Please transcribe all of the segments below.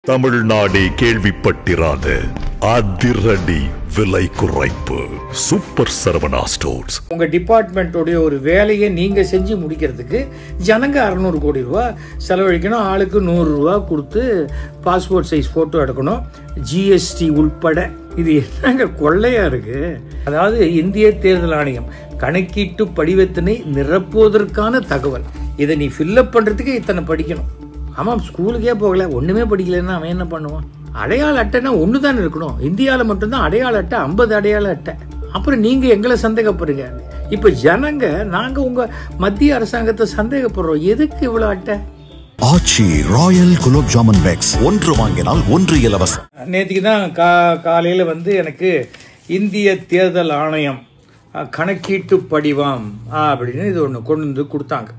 தமிழ்நாடே கேள்விப்பட்டிராத அதிரடி விலை குறைப்பு சூப்பர் சரவணா ஸ்டோர்ஸ். உங்க டிபார்ட்மெண்டோட ஒரு வேலையை நீங்க செஞ்சு முடிக்கிறதுக்கு ஜனங்க 600 கோடி ரூபாய் செலவழிக்கணும். ஆளுக்கு 100 ரூபாய் கொடுத்து பாஸ்போர்ட் சைஸ் போட்டோ எடுக்கணும், ஜிஎஸ்டி உள்பட. இது என்னங்க கொள்ளையா இருக்கு? அதாவது இந்திய தேர்தல் ஆணையம் கணக்கீட்டு படிவத்தினை நிரப்புவதற்கான தகவல். இதை நீ ஃபில்அப் பண்றதுக்கு இத்தனை படிக்கணும். ஆமாம், ஸ்கூலுக்கே போகல, ஒண்ணுமே படிக்கலன்னா அவன் என்ன பண்ணுவான்? அடையாள அட்டைனா ஒண்ணுதான் இருக்கணும். இந்தியாவில் மட்டும்தான் அடையாள அட்டை, 50 அடையாள அட்டை. அப்புறம் நீங்க எங்களை சந்தேகப்படுறீங்க. இப்ப ஜனங்க நாங்க உங்க மத்திய அரசாங்கத்தை சந்தேகப்படுறோம். எதுக்கு இவ்வளவு அட்டை? ஆச்சி ராயல் குலோப் ஜாமுன் பேக்ஸ், ஒன்று வாங்கினால் ஒன்று இலவசம். நேற்றுக்கு தான் காலையில எனக்கு இந்திய தேர்தல் ஆணையம் கணக்கீட்டு படிவம் அப்படின்னு இது ஒன்று கொண்டு வந்து கொடுத்தாங்க.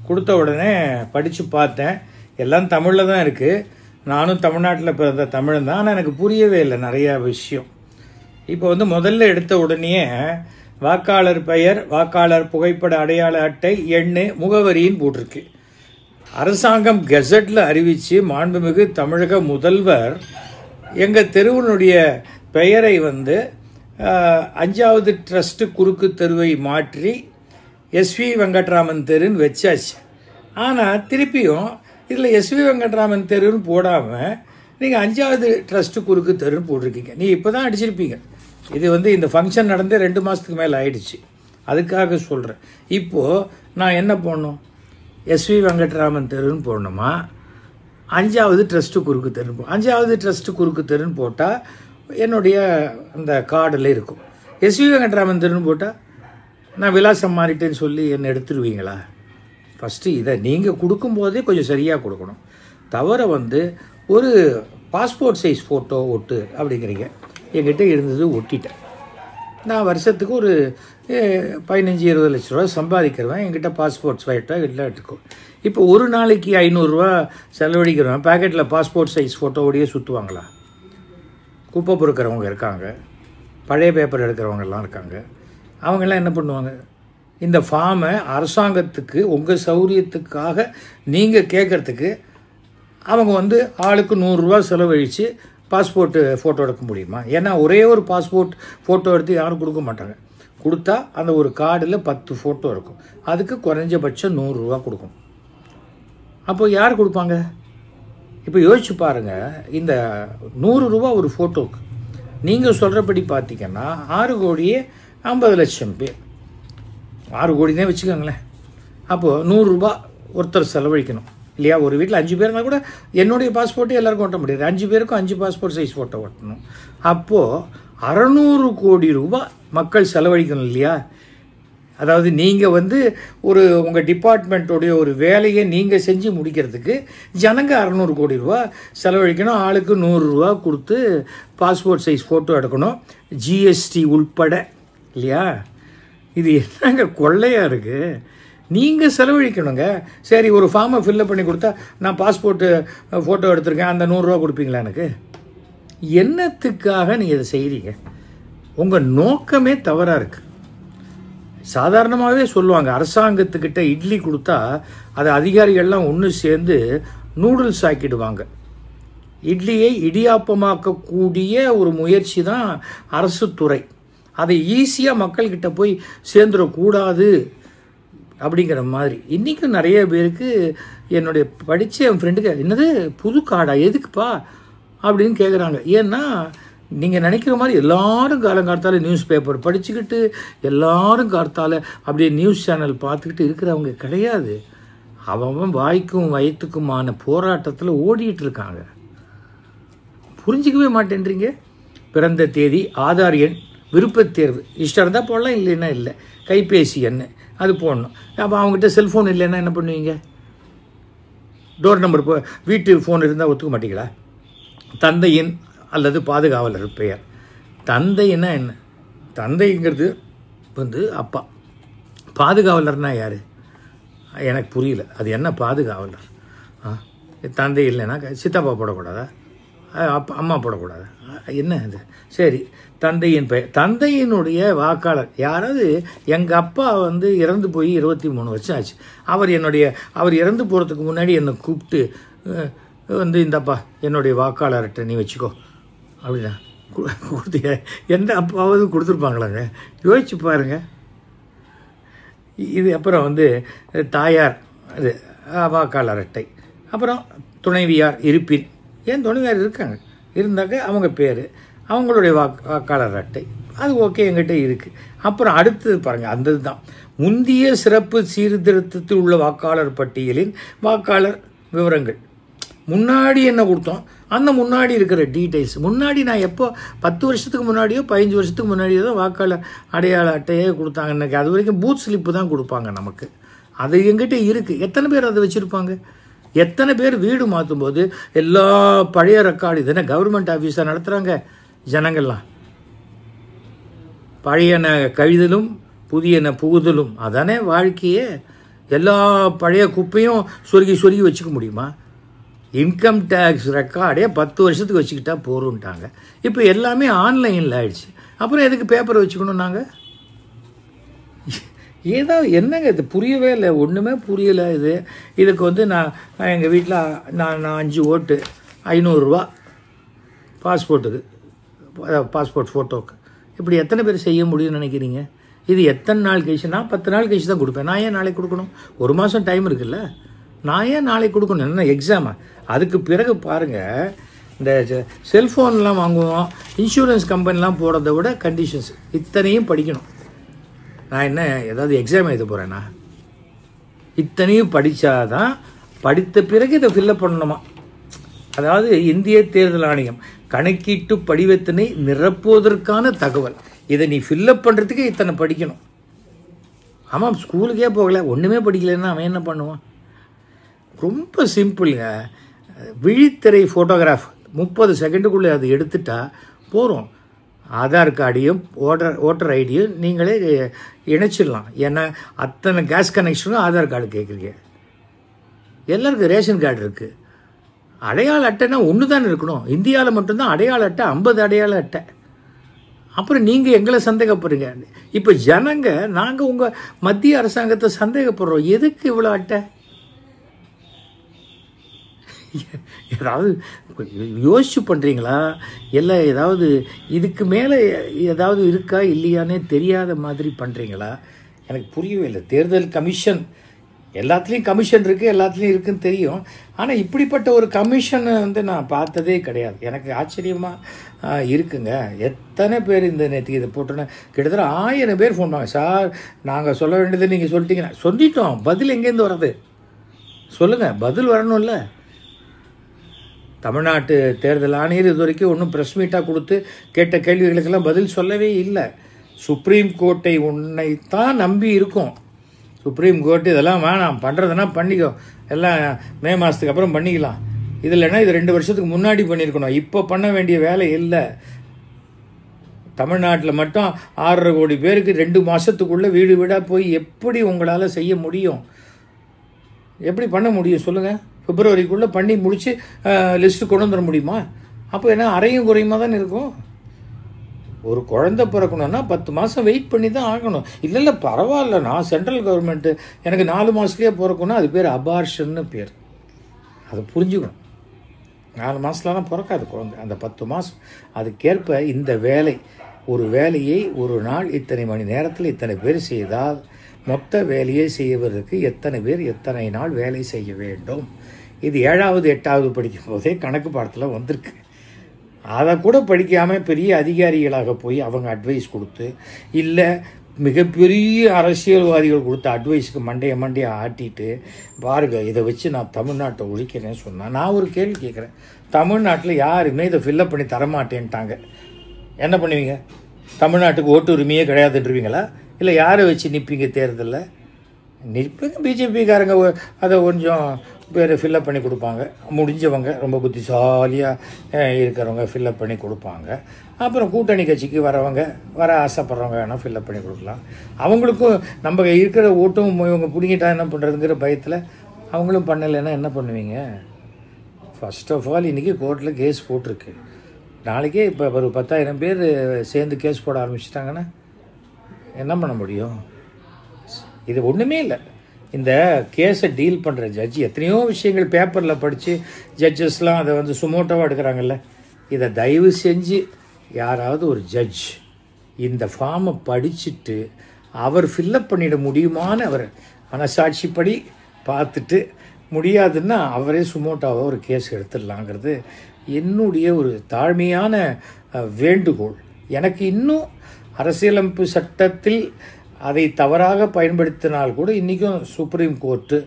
கொடுத்த உடனே படிச்சு பார்த்தேன். எல்லாம் தமிழ்ல தான் இருக்கு. நானும் தமிழ்நாட்டில் பிறந்த தமிழன் தான். ஆனால் எனக்கு புரியவே இல்லை நிறைய விஷயம். இப்போ முதல்ல எடுத்த உடனே வாக்காளர் பெயர், வாக்காளர் புகைப்பட அடையாள அட்டை, எண், முகவரின்னு போட்டிருக்கு. அரசாங்கம் கெசட்ல அறிவிச்சு மாண்புமிகு தமிழக முதல்வர் எங்க தெருவினுடைய பெயரை 5வது ட்ரஸ்ட் குறுக்கு தெருவை மாற்றி எஸ்வி வெங்கட்ராமன் தெருன்னு வச்சாச்சு. ஆனால் திருப்பியும் இதில் எஸ்வி வெங்கட்ராமன் தெருன்னு போடாமல் நீங்கள் 5வது ட்ரஸ்ட் குறுக்கு தெருன்னு போட்டிருக்கீங்க. நீ இப்போ தான் அடிச்சிருப்பீங்க. இது இந்த ஃபங்க்ஷன் நடந்து 2 மாதத்துக்கு மேலே ஆயிடுச்சு. அதுக்காக சொல்கிறேன். இப்போது நான் என்ன போடணும்? எஸ்வி வெங்கட்ராமன் தெருன்னு போடணுமா, 5வது ட்ரஸ்ட் குறுக்கு தெருன்னு 5வது ட்ரஸ்ட் குறுக்கு தெருன்னு போட்டால் என்னுடைய அந்த கார்டில் இருக்கும். எஸ்வி வெங்கட்ராமன் தெருன்னு போட்டால் நான் விலாசம் மாறிட்டேன்னு சொல்லி என்னை எடுத்துருவீங்களா? ஃபஸ்ட்டு இதை நீங்கள் கொடுக்கும்போதே கொஞ்சம் சரியாக கொடுக்கணும். தவிர ஒரு பாஸ்போர்ட் சைஸ் ஃபோட்டோ ஒட்டு அப்படிங்கிறீங்க. என்கிட்ட இருந்தது ஒட்டிட்டேன். நான் வருஷத்துக்கு ஒரு 15-20 லட்ச ரூபா சம்பாதிக்கிறவன். என்கிட்ட பாஸ்போர்ட் ஃபோட்டோ இல்லை எடுத்துக்கும். இப்போ ஒரு நாளைக்கு 500 ரூபா செலவழிக்கிறவன் பேக்கெட்டில் பாஸ்போர்ட் சைஸ் ஃபோட்டோவோடையே சுற்றுவாங்களா? குப்பை பொறுக்கிறவங்க இருக்காங்க, பழைய பேப்பர் எடுக்கிறவங்கெல்லாம் இருக்காங்க. அவங்கெல்லாம் என்ன பண்ணுவாங்க? இந்த ஃபார்மை அரசாங்கத்துக்கு உங்கள் சௌரியத்துக்காக நீங்கள் கேட்கறதுக்கு அவங்க ஆளுக்கு 100 ரூபா செலவழித்து பாஸ்போர்ட்டு ஃபோட்டோ எடுக்க முடியுமா? ஏன்னா ஒரே ஒரு பாஸ்போர்ட் ஃபோட்டோ எடுத்து யாரும் கொடுக்க மாட்டாங்க. கொடுத்தா அந்த ஒரு கார்டில் 10 ஃபோட்டோ இருக்கும். அதுக்கு குறைஞ்சபட்சம் 100 ரூபா கொடுக்கணும். அப்போ யார் கொடுப்பாங்க? இப்போ யோசிச்சு பாருங்கள். இந்த 100 ரூபா ஒரு ஃபோட்டோவுக்கு நீங்கள் சொல்கிறபடி பார்த்தீங்கன்னா 6,50,00,000 பேர், 6 கோடினே வச்சுக்கோங்களேன். அப்போது 100 ரூபா ஒருத்தர் செலவழிக்கணும் இல்லையா? ஒரு வீட்டில் 5 பேர்னா கூட என்னுடைய பாஸ்போர்ட்டே எல்லாருக்கும் ஒட்ட முடியாது. 5 பேருக்கும் 5 பாஸ்போர்ட் சைஸ் ஃபோட்டோ ஒட்டணும். அப்போது 600 கோடி ரூபாய் மக்கள் செலவழிக்கணும் இல்லையா? அதாவது நீங்கள் உங்கள் டிபார்ட்மெண்ட்டோடைய ஒரு வேலையை நீங்கள் செஞ்சு முடிக்கிறதுக்கு ஜனங்க 600 கோடி ரூபா செலவழிக்கணும். ஆளுக்கு 100 ரூபா கொடுத்து பாஸ்போர்ட் சைஸ் ஃபோட்டோ எடுக்கணும், ஜிஎஸ்டி உள்பட இல்லையா? இது என்னங்க கொள்ளையா இருக்கு? நீங்கள் செலவழிக்கணுங்க. சரி, ஒரு ஃபார்மை ஃபில்அப் பண்ணி கொடுத்தா நான் பாஸ்போர்ட்டு ஃபோட்டோ எடுத்திருக்கேன், அந்த 100 ரூபா கொடுப்பீங்களா எனக்கு? என்னத்துக்காக நீங்கள் இதை செய்கிறீங்க? உங்கள் நோக்கமே தவறாக இருக்குது. சாதாரணமாகவே சொல்லுவாங்க, அரசாங்கத்துக்கிட்ட இட்லி கொடுத்தா அதை அதிகாரிகள்லாம் ஒன்று சேர்ந்து நூடுல்ஸ் ஆக்கிடுவாங்க. இட்லியை இடியாப்பமாக்கக்கூடிய ஒரு முயற்சி தான் அரசு துறை. அதை ஈஸியாக மக்கள்கிட்ட போய் சேர்ந்துடக்கூடாது அப்படிங்கிற மாதிரி. இன்றைக்கும் நிறைய பேருக்கு என்னுடைய படித்த என் ஃப்ரெண்டுக்கு, என்னது புது கார்டா, எதுக்குப்பா அப்படின்னு கேட்குறாங்க. ஏன்னா நீங்கள் நினைக்கிற மாதிரி எல்லாரும் காலங்காலத்தால் நியூஸ் பேப்பர் படிச்சுக்கிட்டு எல்லாரும் காலத்தால் அப்படியே நியூஸ் சேனல் பார்த்துக்கிட்டு இருக்கிறவங்க கிடையாது. அவன் வாய்க்கும் வயிற்றுக்குமான போராட்டத்தில் ஓடிட்டு இருக்காங்க. புரிஞ்சிக்கவே மாட்டேன்றீங்க. பிறந்த தேதி, ஆதார் எண், விருப்பத் தேர்வு, இஷ்டம் இருந்தால் போடலாம், இல்லைன்னா இல்லை. கைபேசி எண் அது போடணும். அப்போ அவங்ககிட்ட செல்ஃபோன் இல்லைன்னா என்ன பண்ணுவீங்க? டோர் நம்பர் வீட்டு ஃபோன் இருந்தால் ஒத்துக்க மாட்டீங்களா? தந்தையின் அல்லது பாதுகாவலர் பெயர். தந்தைன்னா என்ன? தந்தைங்கிறது அப்பா. பாதுகாவலர்னா யார்? எனக்கு புரியல. அது என்ன பாதுகாவலர்? தந்தை இல்லைன்னா சித்தப்பா போடக்கூடாதா? அப்பா அம்மா போடக்கூடாதா? என்ன அது? சரி, தந்தையின் பெயர். தந்தையினுடைய வாக்காளர் யாராவது? எங்கள் அப்பா இறந்து போய் 23 வருஷம் ஆச்சு. அவர் இறந்து போகிறதுக்கு முன்னாடி என்னை கூப்பிட்டு இந்தப்பா என்னுடைய வாக்காளர் அட்டை நீ வச்சுக்கோ அப்படின்னா கொடுத்தீங்க. எந்த அப்பாவது கொடுத்துருப்பாங்களாங்க? யோசிச்சு பாருங்க. இது அப்புறம் தாயார் அது வாக்காளர் அட்டை, அப்புறம் துணைவியார் இருப்பின். ஏன் துணைவியார் இருக்காங்க, இருந்தாக்க அவங்க பேர், அவங்களுடைய வாக்காளர் அட்டை, அது ஓகே என்கிட்ட இருக்குது. அப்புறம் அடுத்தது பாருங்கள், அந்த இதுதான் முந்தைய சிறப்பு சீர்திருத்தத்தில் உள்ள வாக்காளர் பட்டியலின் வாக்காளர் விவரங்கள். முன்னாடி என்ன கொடுத்தோம், அந்த முன்னாடி இருக்கிற டீட்டெயில்ஸ். முன்னாடி நான் எப்போ 10 வருஷத்துக்கு முன்னாடியோ 15 வருஷத்துக்கு முன்னாடியோ தான் வாக்காளர் அடையாள அட்டையே கொடுத்தாங்க. எனக்கு அது வரைக்கும் பூத் ஸ்லிப்பு தான் கொடுப்பாங்க நமக்கு. அது எங்கிட்ட இருக்குது. எத்தனை பேர் அதை வச்சுருப்பாங்க? எத்தனை பேர் வீடு மாற்றும் போது எல்லா பழைய ரெக்கார்டு, இதுனா கவர்மெண்ட் ஆஃபீஸாக நடத்துகிறாங்க ஜனங்கள்லாம். பழையன கழிதலும் புதியன புகுதலும், அதானே வாழ்க்கையே. எல்லா பழைய குப்பையும் சொருகி வச்சுக்க முடியுமா? இன்கம் டேக்ஸ் ரெக்கார்டே 10 வருஷத்துக்கு வச்சுக்கிட்டா போகிறோன்ட்டாங்க. இப்போ எல்லாமே ஆன்லைனில் ஆயிடுச்சு. அப்புறம் எதுக்கு பேப்பரை வச்சுக்கணும் நாங்கள்? ஏதாவது என்னங்க இது புரியவே இல்லை, ஒன்றுமே புரியலை. இதுக்கு நான் எங்கள் வீட்டில் நான் 5 ஓட்டு 500 ரூபா பாஸ்போர்ட்டுக்கு, பாஸ்போர்ட் ஃபோட்டோக்கு. இப்படி எத்தனை பேர் செய்ய முடியும்னு நினைக்கிறீங்க? இது எத்தனை நாள் கழிச்சு? நான் 10 நாள் கழிச்சு தான் கொடுப்பேன். நான் ஏன் நாளைக்கு கொடுக்கணும்? 1 மாதம் டைம் இருக்குல்ல, நான் ஏன் நாளைக்கு கொடுக்கணும்? என்ன எக்ஸாமா? அதுக்கு பிறகு பாருங்கள், இந்த செல்ஃபோன்லாம் வாங்குவோம், இன்சூரன்ஸ் கம்பெனிலாம் போடுறத விட கண்டிஷன்ஸ் இத்தனையும் படிக்கணும். நான் என்ன ஏதாவது எக்ஸாம் எழுத போகிறேன்னா? இத்தனையும் படித்தாதான், படித்த பிறகு இதை ஃபில்லப் பண்ணணுமா? அதாவது இந்திய தேர்தல் ஆணையம் கணக்கீட்டு படிவத்தினை நிரப்புவதற்கான தகவல். இதை நீ ஃபில்லப் பண்ணுறதுக்கு இத்தனை படிக்கணும். ஆமாம், ஸ்கூலுக்கே போகலை, ஒன்றுமே படிக்கலைன்னா அவன் என்ன பண்ணுவான்? ரொம்ப சிம்பிளுங்க. விழித்திரை ஃபோட்டோகிராஃப் 30 செகண்டுக்குள்ளே அது எடுத்துட்டா போகிறோம். ஆதார் கார்டையும் ஓட்டர் ஐடியும் நீங்களே இணைச்சிடலாம். ஏன்னா அத்தனை கேஸ் கனெக்ஷனும் ஆதார் கார்டு கேட்குறீங்க. எல்லாருக்கும் ரேஷன் கார்டு இருக்குது. அடையாள அட்டைனா ஒன்று தானே இருக்கணும். இந்தியாவில் மட்டும்தான் அடையாள அட்டை 50 அடையாள அட்டை. அப்புறம் நீங்கள் எங்களை சந்தேகப்படுறீங்க. இப்போ ஜனங்க நாங்கள் உங்கள் மத்திய அரசாங்கத்தை சந்தேகப்படுறோம். எதுக்கு இவ்வளோ அட்டை? ஏதாவது யோசிச்சு பண்ணுறீங்களா? எல்லாம் ஏதாவது இதுக்கு மேலே ஏதாவது இருக்கா இல்லையானே தெரியாத மாதிரி பண்ணுறீங்களா? எனக்கு புரியவே இல்லை. தேர்தல் கமிஷன் எல்லாத்துலேயும் கமிஷன் இருக்குது, எல்லாத்துலேயும் இருக்குன்னு தெரியும். ஆனால் இப்படிப்பட்ட ஒரு கமிஷனை நான் பார்த்ததே கிடையாது. எனக்கு ஆச்சரியமாக இருக்குங்க. எத்தனை பேர் இந்த நேற்றுக்கு இதை போட்டோன்னா கிட்டத்தட்ட 1000 பேர் ஃபோன் பண்ணாங்க. சார், நாங்கள் சொல்ல வேண்டியது நீங்கள் சொல்லிட்டீங்கன்னா. சொல்லிட்டோம், பதில் எங்கேருந்து வர்றது? சொல்லுங்கள், பதில் வரணும்ல. தமிழ்நாட்டு தேர்தல் ஆணையர் இது வரைக்கும் ஒன்றும் ப்ரெஸ் மீட்டாக கொடுத்து கேட்ட கேள்விகளுக்கெல்லாம் பதில் சொல்லவே இல்லை. சுப்ரீம் கோர்ட்டை உன்னைத்தான் நம்பி இருக்கும். சுப்ரீம் கோர்ட்டு இதெல்லாம் வேணாம், பண்ணுறதுனா பண்ணிக்கோ, எல்லாம் மே மாதத்துக்கு அப்புறம் பண்ணிக்கலாம். இது இல்லைன்னா இது 2 வருஷத்துக்கு முன்னாடி பண்ணியிருக்கணும். இப்போ பண்ண வேண்டிய வேலை இல்லை. தமிழ்நாட்டில் மட்டும் 6.5 கோடி பேருக்கு 2 மாதத்துக்குள்ளே வீடு வீடாக போய் எப்படி உங்களால் செய்ய முடியும்? எப்படி பண்ண முடியும் சொல்லுங்கள்? பிப்ரவரிக்குள்ளே பண்ணி முடித்து லிஸ்ட்டு கொண்டு வந்துட முடியுமா? அப்போ என்ன அரையும் குறையுமா தான் இருக்கும். ஒரு குழந்தை பிறக்கணும்னா 10 மாதம் வெயிட் பண்ணி தான் ஆகணும். இல்லை பரவாயில்ல, நான் சென்ட்ரல் கவர்மெண்ட்டு எனக்கு 4 மாதத்துலேயே பிறக்கணும்னா அது பேர் அபார்ஷன்னு பேர். அதை புரிஞ்சுக்கணும். 4 மாதத்துலலாம் பிறக்காது குழந்தை. அந்த 10 மாதம் அதுக்கேற்ப இந்த வேலை, ஒரு வேலையை ஒரு நாள் இத்தனை மணி நேரத்தில் இத்தனை பேர் செய்தால் மொத்த வேலையை செய்வதற்கு எத்தனை பேர் எத்தனை நாள் வேலை செய்ய வேண்டும்? இது 7வது 8வது படிக்கும் போதே கணக்கு பாடத்தில் வந்திருக்கு. அதை கூட படிக்காமல் பெரிய அதிகாரிகளாக போய் அவங்க அட்வைஸ் கொடுத்து, இல்லை மிகப்பெரிய அரசியல்வாதிகள் கொடுத்த அட்வைஸுக்கு மண்டையை ஆட்டிட்டு பாருங்க இதை வச்சு நான் தமிழ்நாட்டை ஒழிக்கிறேன்னு சொன்னால், நான் ஒரு கேள்வி கேட்குறேன். தமிழ்நாட்டில் யாருமே இதை ஃபில்லப் பண்ணி தரமாட்டேன்ட்டாங்க. என்ன பண்ணுவீங்க? தமிழ்நாட்டுக்கு ஓட்டு உரிமையே கிடையாதுன்றீங்களா? இல்லை யாரை வச்சு நிற்பீங்க? தேர்தலில் நிற்பீங்க. பிஜேபிக்காரங்க அதை கொஞ்சம் பேர் ஃபில்லப் பண்ணி கொடுப்பாங்க. முடிஞ்சவங்க ரொம்ப புத்திசாலியாக இருக்கிறவங்க ஃபில்லப் பண்ணி கொடுப்பாங்க. அப்புறம் கூட்டணி கட்சிக்கு வர ஆசைப்படுறவங்க வேணால் ஃபில்லப் பண்ணி கொடுக்கலாம். அவங்களுக்கும் நம்ம இருக்கிற ஓட்டும் இவங்க பிடிங்கிட்டா என்ன பண்ணுறதுங்கிற பயத்தில் அவங்களும் பண்ணலைன்னா என்ன பண்ணுவீங்க? ஃபர்ஸ்ட் ஆஃப் ஆல் இன்றைக்கி கோர்ட்டில் கேஸ் போட்டிருக்கு. நாளைக்கே இப்போ ஒரு 10,000 பேர் சேர்ந்து கேஸ் போட ஆரம்பிச்சிட்டாங்கன்னா என்ன பண்ண முடியும்? இது ஒன்றுமே இல்லை. இந்த கேஸை டீல் பண்ணுற ஜட்ஜ் எத்தனையோ விஷயங்கள் பேப்பரில் படித்து ஜட்ஜஸ்லாம் அதை வந்து சுமோட்டோவாக எடுக்கிறாங்கல்ல. இதை தயவு செஞ்சு யாராவது ஒரு ஜட்ஜ் இந்த ஃபார்மை படிச்சுட்டு அவர் ஃபில்லப் பண்ணிட முடியுமான்னு அவர் மனசாட்சிப்படி பார்த்துட்டு, முடியாதுன்னா அவரே சுமோட்டோவாக ஒரு கேஸ் எடுத்துடலாங்கிறது என்னுடைய ஒரு தாழ்மையான வேண்டுகோள். எனக்கு இன்னும் அரசியலமைப்பு சட்டத்தில் அதை தவறாக பயன்படுத்தினால் கூட இன்றைக்கும் சுப்ரீம் கோர்ட்டு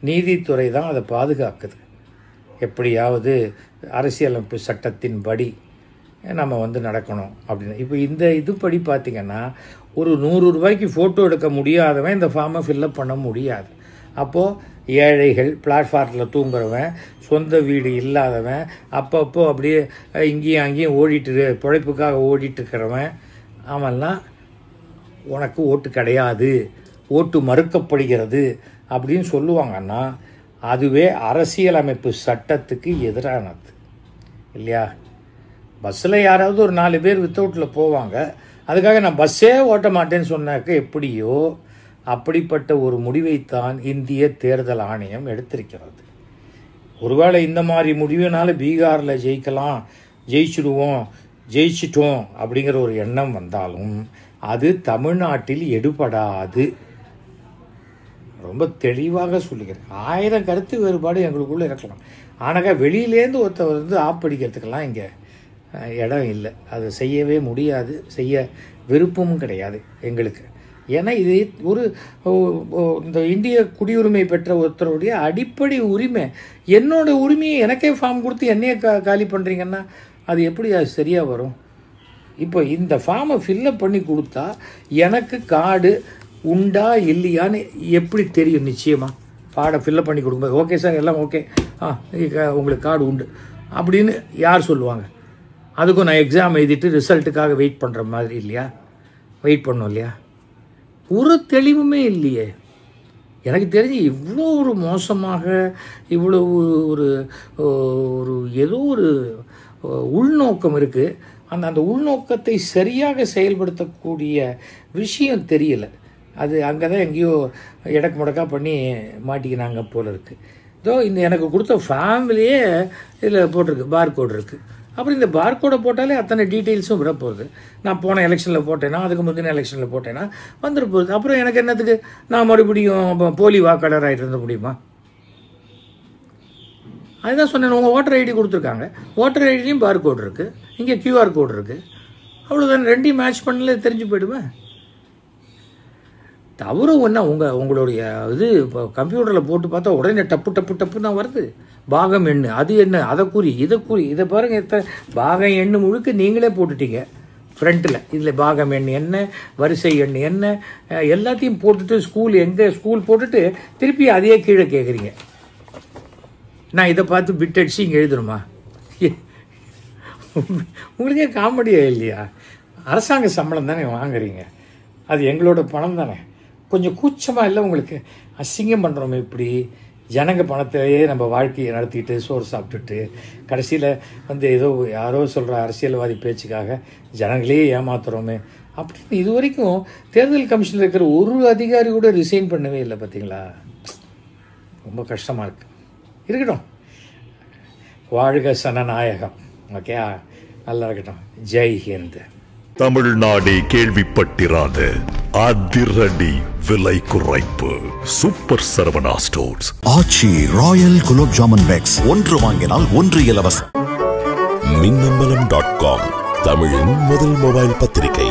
நீதித்துறை தான் அதை பாதுகாக்குது. எப்படியாவது அரசியலமைப்பு சட்டத்தின்படி நம்ம வந்து நடக்கணும் அப்படின்னு. இப்போ இந்த இதுபடி பார்த்திங்கன்னா ஒரு 100 ரூபாய்க்கு ஃபோட்டோ எடுக்க முடியாதவன் இந்த ஃபார்மை ஃபில்லப் பண்ண முடியாது. அப்போது ஏழைகள், பிளாட்ஃபார்மில் தூங்குறவன், சொந்த வீடு இல்லாதவன், அப்பப்போ அப்படியே இங்கேயும் அங்கேயும் ஓடிட்டு பிழைப்புக்காக ஓடிட்டு இருக்கிறவன், அவன்லாம் உனக்கு ஓட்டு கிடையாது, ஓட்டு மறுக்கப்படுகிறது அப்படின்னு சொல்லுவாங்கன்னா அதுவே அரசியலமைப்பு சட்டத்துக்கு எதிரானது இல்லையா? பஸ்ஸில் யாராவது ஒரு 4 பேர் வித்தவுட்டில் போவாங்க, அதுக்காக நான் பஸ்ஸே ஓட்ட மாட்டேன்னு சொன்னாக்க எப்படியோ அப்படிப்பட்ட ஒரு முடிவைத்தான் இந்திய தேர்தல் ஆணையம் எடுத்திருக்கிறது. ஒருவேளை இந்த மாதிரி முடிவினால பீகாரில் ஜெயிச்சிட்டோம் அப்படிங்கிற ஒரு எண்ணம் வந்தாலும் அது தமிழ்நாட்டில் எடுபடாது. ரொம்ப தெளிவாக சொல்லுகிறேன். 1000 கருத்து வேறுபாடு எங்களுக்குள்ளே இருக்கலாம், ஆனால் வெளியிலேருந்து ஒருத்தர் வந்து ஆப்படிக்கிறதுக்கெல்லாம் இங்கே இடம் இல்லை. அதை செய்யவே முடியாது, செய்ய விருப்பமும் கிடையாது எங்களுக்கு. ஏன்னா இது ஒரு இந்த இந்திய குடியுரிமை பெற்ற ஒருத்தருடைய அடிப்படை உரிமை. என்னோட உரிமையை எனக்கே ஃபார்ம் கொடுத்து என்னையே காலி பண்ணுறீங்கன்னா அது எப்படி அது சரியாக வரும்? இப்போ இந்த ஃபார்மை ஃபில்லப் பண்ணி கொடுத்தா எனக்கு கார்டு உண்டா இல்லையான்னு எப்படி தெரியும்? நிச்சயமாக கார்டை ஃபில்லப் பண்ணி கொடுக்கும்போது ஓகே சார் எல்லாம் ஓகே, உங்களுக்கு கார்டு உண்டு அப்படின்னு யார் சொல்லுவாங்க? அதுக்கும் நான் எக்ஸாம் எழுதிட்டு ரிசல்ட்டுக்காக வெயிட் பண்ணுற மாதிரி இல்லையா? வெயிட் பண்ணோம் இல்லையா? ஒரு தெளிவுமே இல்லையே. எனக்கு தெரிஞ்சு இவ்வளோ ஒரு மோசமாக, இவ்வளோ ஒரு ஒரு ஏதோ ஒரு உள்நோக்கம் இருக்குது. அந்த உள்நோக்கத்தை சரியாக செயல்படுத்தக்கூடிய விஷயம் தெரியல. அது அங்கே தான் எங்கேயோ இடக்கு முடக்கா பண்ணி மாட்டிக்கினாங்க போல இருக்குது. இதோ இந்த எனக்கு கொடுத்த ஃபேமிலியே இதில் போட்டிருக்கு, பார்கோடு இருக்குது. அப்புறம் இந்த பார்கோடை போட்டாலே அத்தனை டீட்டெயில்ஸும் விட போகுது. நான் போன எலெக்ஷனில் போட்டேன்னா, அதுக்கு முந்தின எலெக்ஷனில் போட்டேன்னா வந்துட போகுது. அப்புறம் எனக்கு என்னத்துக்கு நான் மறுபடியும் போலி வாக்காளராகிட்டு இருந்த முடியுமா? அதுதான் சொன்னேன். உங்கள் ஓட்டர் ஐடி கொடுத்துருக்காங்க, ஓட்டர் ஐடிலையும் பார்கோடு இருக்குது, இங்கே கியூஆர் கோடு இருக்குது, அவ்வளோதான். ரெண்டையும் மேட்ச் பண்ணல தெரிஞ்சு போயிடுவேன். தவறு ஒன்றா உங்களுடைய இது இப்போ கம்ப்யூட்டரில் போட்டு பார்த்தா உடனே டப்பு தான் வருது. பாகம் எண்ணு, அது என்ன, அதை குறி, இதை பாருங்கள், பாகம் எண்ணு முழுக்க நீங்களே போட்டுட்டீங்க ஃப்ரண்ட்டில். இதில் பாகம் எண் என்ன, வரிசை எண் என்ன, எல்லாத்தையும் போட்டுட்டு ஸ்கூல் போட்டுட்டு திருப்பி அதையே கீழே கேட்குறீங்க. நான் இதை பார்த்து பிட் அடிச்சு இங்கே எழுதணுமா? உங்களுக்கே காமெடியா இல்லையா? அரசாங்க சம்பளம் தானே வாங்குறீங்க, அது எங்களோட பணம் தானே. கொஞ்சம் கூச்சமாக இல்லை உங்களுக்கு? அசிங்கம் பண்ணுறோமே இப்படி ஜனங்க பணத்திலேயே நம்ம வாழ்க்கையை நடத்திட்டு சோறு சாப்பிட்டுட்டு கடைசியில் வந்து ஏதோ யாரோ சொல்கிற அரசியல்வாதி பேச்சுக்காக ஜனங்களையே ஏமாத்துறோமே அப்படின்னு. இது வரைக்கும் தேர்தல் கமிஷனில் இருக்கிற ஒரு அதிகாரி கூட ரிசைன் பண்ணவே இல்லை. பார்த்தீங்களா? ரொம்ப கஷ்டமாக இருக்கு. இருக்கட்டும், வாழ்க சனநாயகம். ஓகே, நல்லா இருக்கட்டும். ஜெய் ஹிந்த். தமிழ்நாடே கேள்விப்பட்டிராத அதிரடி விலை குறைப்பு சூப்பர் சரவணா ஸ்டோர்ஸ். ஆச்சி ராயல் குலோப் ஜாமன் பேக்ஸ், 1 வாங்கினால் 1 இலவசம். மின்னம்பலம்.com, தமிழின் முதல் மொபைல் பத்திரிகை.